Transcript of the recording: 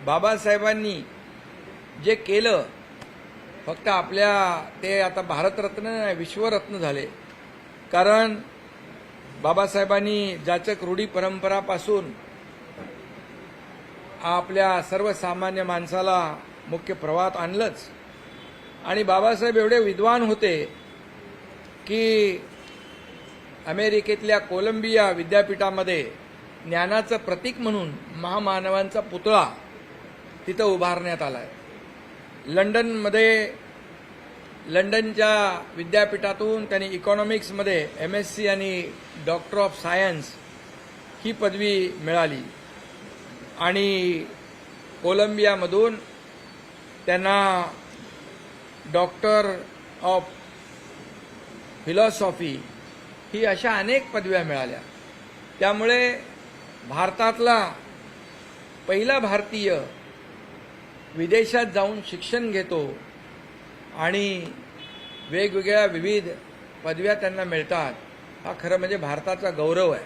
बाबासाहेबांनी जे केलं, फक्त आपल्या ते आता भारतरत्न नाही, विश्वरत्न झाले. कारण बाबासाहेबांनी जाचक रूढी परंपरापासून आपल्या सर्वसामान्य माणसाला मुख्य प्रवाहात आणलंच. आणि बाबासाहेब एवढे विद्वान होते की अमेरिकेतल्या कोलंबिया विद्यापीठामध्ये ज्ञानाचं प्रतीक म्हणून महामानवांचा पुतळा तिथं उभारण्यात आला आहे. लंडनच्या विद्यापीठातून त्यांनी इकॉनॉमिक्समध्ये MSc आणि डॉक्टर ऑफ सायन्स ही पदवी मिळाली आणि कोलंबियामधून त्यांना डॉक्टर ऑफ फिलॉसॉफी ही अशा अनेक पदव्या मिळाल्या. त्यामुळे भारतातला पहिला भारतीय विदेशात जाऊन शिक्षण घेतो आणि वेगवेगळ्या विविध पदव्या त्यांना मिळतात, हा खरं म्हणजे भारताचा गौरव आहे.